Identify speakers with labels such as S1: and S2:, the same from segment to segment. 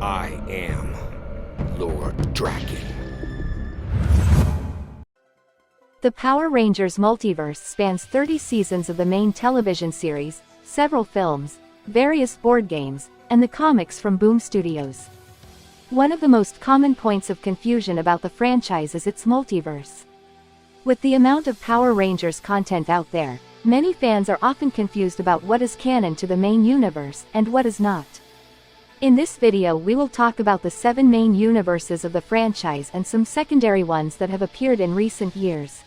S1: I am Lord Drakkon.
S2: The Power Rangers Multiverse spans 30 seasons of the main television series, several films, various board games, and the comics from Boom Studios. One of the most common points of confusion about the franchise is its multiverse. With the amount of Power Rangers content out there, many fans are often confused about what is canon to the main universe and what is not. In this video we will talk about the 7 main universes of the franchise and some secondary ones that have appeared in recent years.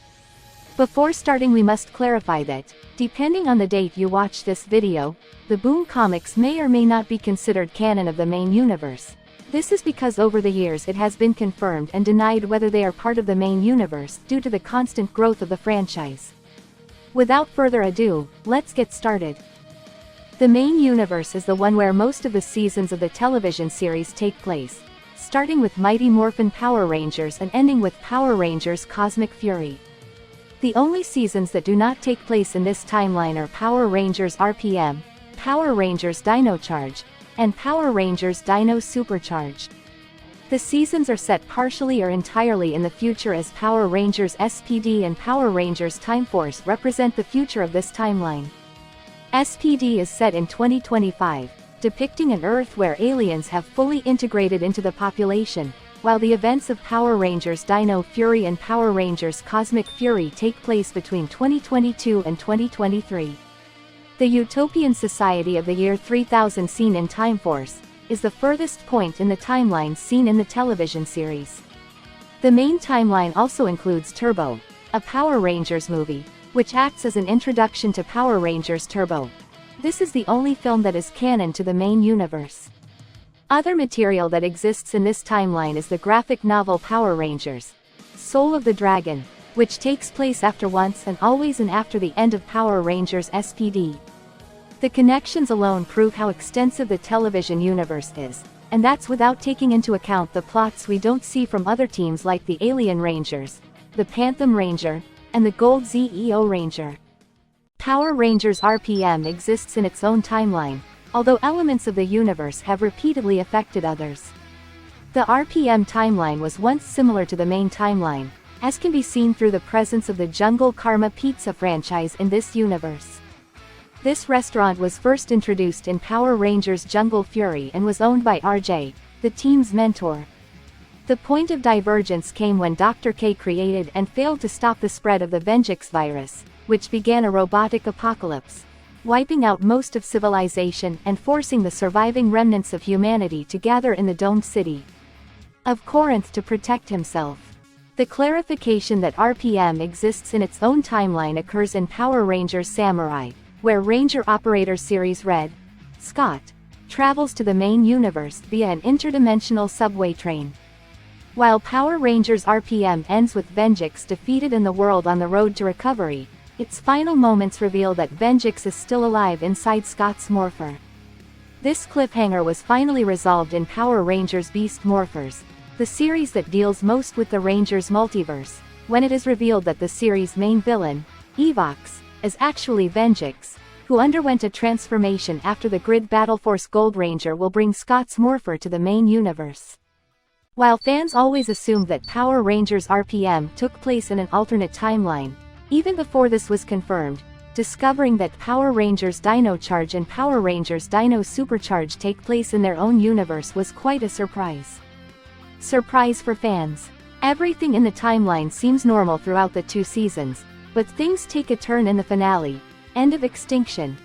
S2: Before starting, we must clarify that, depending on the date you watch this video, the Boom comics may or may not be considered canon of the main universe. This is because over the years it has been confirmed and denied whether they are part of the main universe due to the constant growth of the franchise. Without further ado, let's get started. The main universe is the one where most of the seasons of the television series take place, starting with Mighty Morphin Power Rangers and ending with Power Rangers Cosmic Fury. The only seasons that do not take place in this timeline are Power Rangers RPM, Power Rangers Dino Charge, and Power Rangers Dino Supercharged. The seasons are set partially or entirely in the future, as Power Rangers SPD and Power Rangers Time Force represent the future of this timeline. SPD is set in 2025, depicting an Earth where aliens have fully integrated into the population, while the events of Power Rangers Dino Fury and Power Rangers Cosmic Fury take place between 2022 and 2023. The Utopian Society of the year 3000 seen in Time Force is the furthest point in the timeline seen in the television series. The main timeline also includes Turbo, a Power Rangers movie, which acts as an introduction to Power Rangers Turbo. This is the only film that is canon to the main universe. Other material that exists in this timeline is the graphic novel Power Rangers, Soul of the Dragon, which takes place after Once and Always and after the end of Power Rangers SPD. The connections alone prove how extensive the television universe is, and that's without taking into account the plots we don't see from other teams like the Alien Rangers, the Phantom Ranger, and the Gold Zeo Ranger. Power Rangers RPM exists in its own timeline, although elements of the universe have repeatedly affected others. The RPM timeline was once similar to the main timeline, as can be seen through the presence of the Jungle Karma Pizza franchise in this universe. This restaurant was first introduced in Power Rangers Jungle Fury and was owned by RJ, the team's mentor. The point of divergence came when Dr. K created and failed to stop the spread of the Venjix virus, which began a robotic apocalypse, wiping out most of civilization and forcing the surviving remnants of humanity to gather in the domed city of Corinth to protect himself. The clarification that RPM exists in its own timeline occurs in Power Rangers Samurai, where Ranger Operator Series Red, Scott, travels to the main universe via an interdimensional subway train. While Power Rangers RPM ends with Venjix defeated and the world on the road to recovery, its final moments reveal that Venjix is still alive inside Scott's morpher. This cliffhanger was finally resolved in Power Rangers Beast Morphers, the series that deals most with the Rangers multiverse, when it is revealed that the series' main villain, Evox, is actually Venjix, who underwent a transformation after the Grid Battle Force Gold Ranger will bring Scott's morpher to the main universe. While fans always assumed that Power Rangers RPM took place in an alternate timeline, even before this was confirmed, discovering that Power Rangers Dino Charge and Power Rangers Dino Supercharge take place in their own universe was quite a surprise. Surprise for fans. Everything in the timeline seems normal throughout the 2 seasons, but things take a turn in the finale, End of Extinction,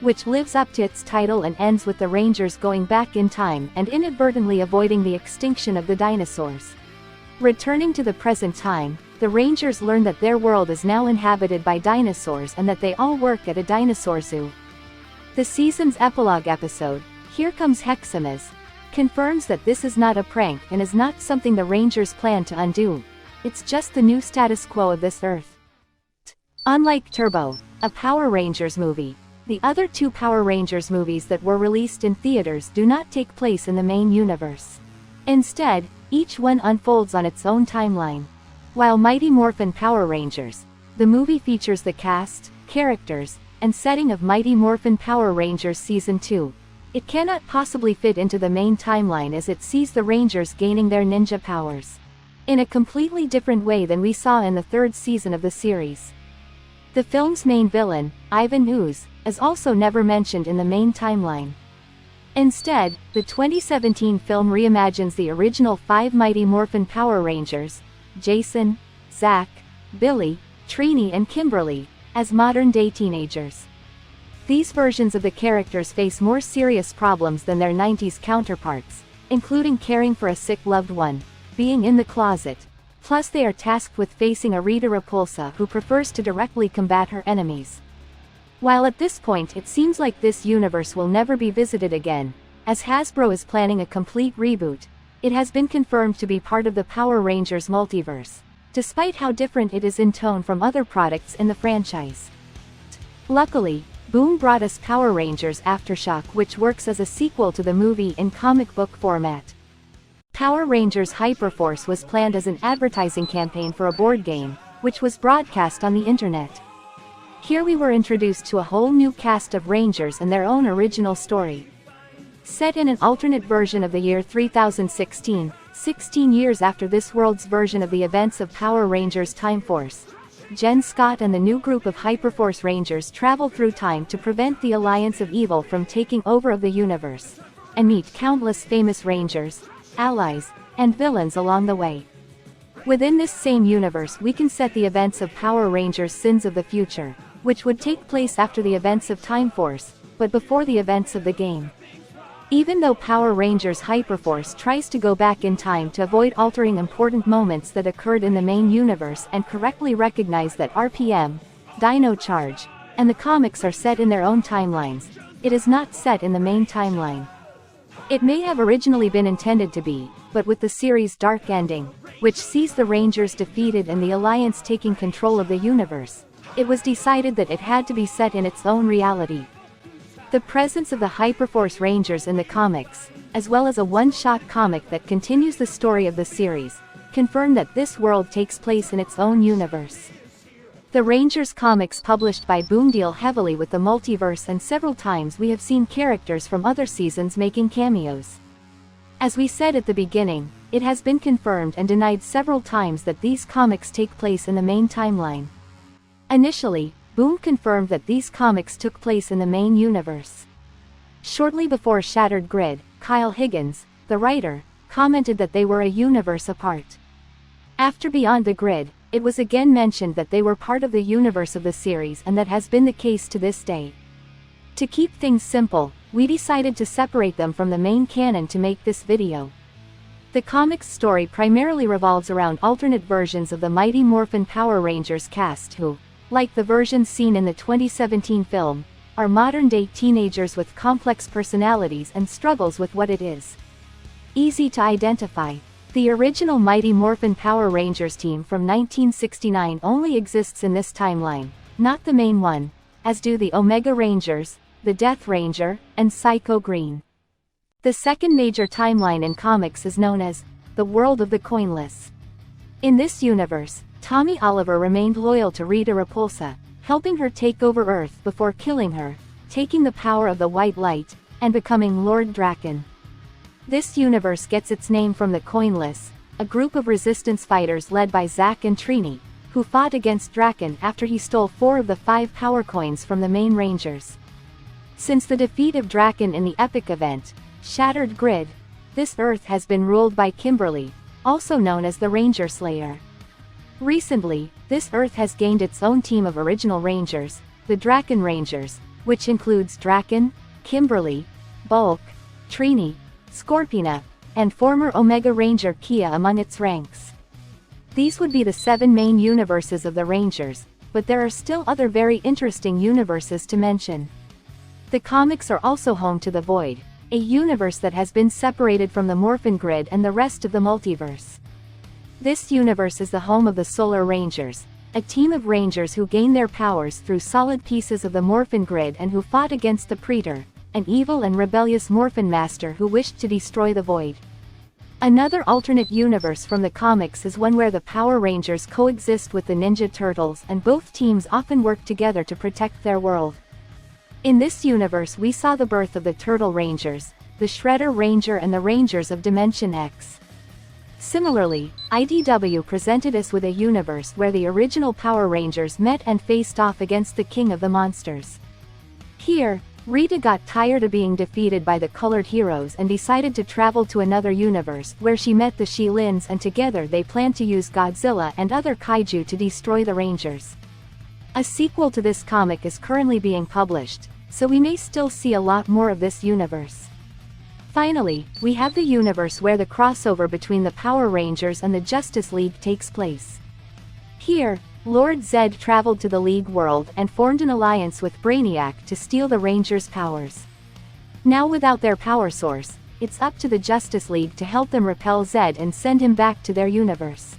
S2: which lives up to its title and ends with the Rangers going back in time and inadvertently avoiding the extinction of the dinosaurs. Returning to the present time, the Rangers learn that their world is now inhabited by dinosaurs and that they all work at a dinosaur zoo. The season's epilogue episode, Here Comes Heximas, confirms that this is not a prank and is not something the Rangers plan to undo. It's just the new status quo of this Earth. Unlike Turbo, a Power Rangers movie, the other 2 Power Rangers movies that were released in theaters do not take place in the main universe. Instead, each one unfolds on its own timeline. While Mighty Morphin Power Rangers, the movie features the cast, characters, and setting of Mighty Morphin Power Rangers Season 2, It cannot possibly fit into the main timeline as it sees the Rangers gaining their ninja powers in a completely different way than we saw in the third season of the series. The film's main villain, Ivan Ooze, is also never mentioned in the main timeline. Instead, the 2017 film reimagines the original 5 Mighty Morphin Power Rangers, Jason, Zack, Billy, Trini and Kimberly, as modern-day teenagers. These versions of the characters face more serious problems than their 90s counterparts, including caring for a sick loved one, being in the closet, plus they are tasked with facing a Rita Repulsa who prefers to directly combat her enemies. While at this point it seems like this universe will never be visited again, as Hasbro is planning a complete reboot, it has been confirmed to be part of the Power Rangers multiverse, despite how different it is in tone from other products in the franchise. Luckily, Boom brought us Power Rangers Aftershock, which works as a sequel to the movie in comic book format. Power Rangers Hyperforce was planned as an advertising campaign for a board game, which was broadcast on the internet. Here we were introduced to a whole new cast of Rangers and their own original story. Set in an alternate version of the year 3016, 16 years after this world's version of the events of Power Rangers Time Force, Jen Scott and the new group of Hyperforce Rangers travel through time to prevent the Alliance of Evil from taking over of the universe, and meet countless famous Rangers, allies, and villains along the way. Within this same universe we can set the events of Power Rangers Sins of the Future, which would take place after the events of Time Force, but before the events of the game. Even though Power Rangers Hyperforce tries to go back in time to avoid altering important moments that occurred in the main universe and correctly recognize that RPM, Dino Charge, and the comics are set in their own timelines, it is not set in the main timeline. It may have originally been intended to be, but with the series' dark ending, which sees the Rangers defeated and the Alliance taking control of the universe, it was decided that it had to be set in its own reality. The presence of the Hyperforce Rangers in the comics, as well as a one-shot comic that continues the story of the series, confirm that this world takes place in its own universe. The Rangers comics published by Boom deal heavily with the multiverse, and several times we have seen characters from other seasons making cameos. As we said at the beginning, it has been confirmed and denied several times that these comics take place in the main timeline. Initially, Boom confirmed that these comics took place in the main universe. Shortly before Shattered Grid, Kyle Higgins, the writer, commented that they were a universe apart. After Beyond the Grid, it was again mentioned that they were part of the universe of the series, and that has been the case to this day. To keep things simple, we decided to separate them from the main canon to make this video. The comic's story primarily revolves around alternate versions of the Mighty Morphin Power Rangers cast who, like the versions seen in the 2017 film, are modern-day teenagers with complex personalities and struggles with what it is easy to identify. The original Mighty Morphin Power Rangers team from 1969 only exists in this timeline, not the main one, as do the Omega Rangers, the Death Ranger, and Psycho Green. The second major timeline in comics is known as the World of the Coinless. In this universe, Tommy Oliver remained loyal to Rita Repulsa, helping her take over Earth before killing her, taking the power of the White Light, and becoming Lord Drakkon. This universe gets its name from the Coinless, a group of resistance fighters led by Zack and Trini, who fought against Drakkon after he stole 4 of the 5 power coins from the main Rangers. Since the defeat of Drakkon in the epic event, Shattered Grid, this Earth has been ruled by Kimberly, also known as the Ranger Slayer. Recently, this Earth has gained its own team of original Rangers, the Drakkon Rangers, which includes Drakkon, Kimberly, Bulk, Trini, Scorpina, and former Omega Ranger Kia among its ranks. These would be the 7 main universes of the Rangers, but there are still other very interesting universes to mention. The comics are also home to the Void, a universe that has been separated from the Morphin Grid and the rest of the multiverse. This universe is the home of the Solar Rangers, a team of Rangers who gain their powers through solid pieces of the Morphin Grid and who fought against the Praetor, an evil and rebellious Morphin Master who wished to destroy the Void. Another alternate universe from the comics is one where the Power Rangers coexist with the Ninja Turtles, and both teams often work together to protect their world. In this universe we saw the birth of the Turtle Rangers, the Shredder Ranger and the Rangers of Dimension X. Similarly, IDW presented us with a universe where the original Power Rangers met and faced off against the King of the Monsters. Here, Rita got tired of being defeated by the colored heroes and decided to travel to another universe where she met the She-Lins, and together they planned to use Godzilla and other kaiju to destroy the Rangers. A sequel to this comic is currently being published, so we may still see a lot more of this universe. Finally, we have the universe where the crossover between the Power Rangers and the Justice League takes place. Here, Lord Zedd traveled to the League world and formed an alliance with Brainiac to steal the Rangers' powers. Now without their power source, it's up to the Justice League to help them repel Zedd and send him back to their universe.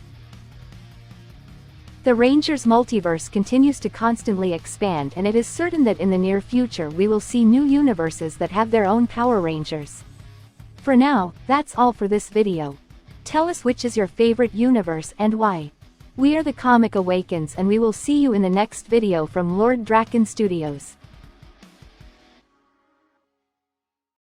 S2: The Rangers multiverse continues to constantly expand, and it is certain that in the near future we will see new universes that have their own Power Rangers. For now, that's all for this video. Tell us which is your favorite universe and why. We are the Comic Awakens, and we will see you in the next video from Lord Drakkon Studios.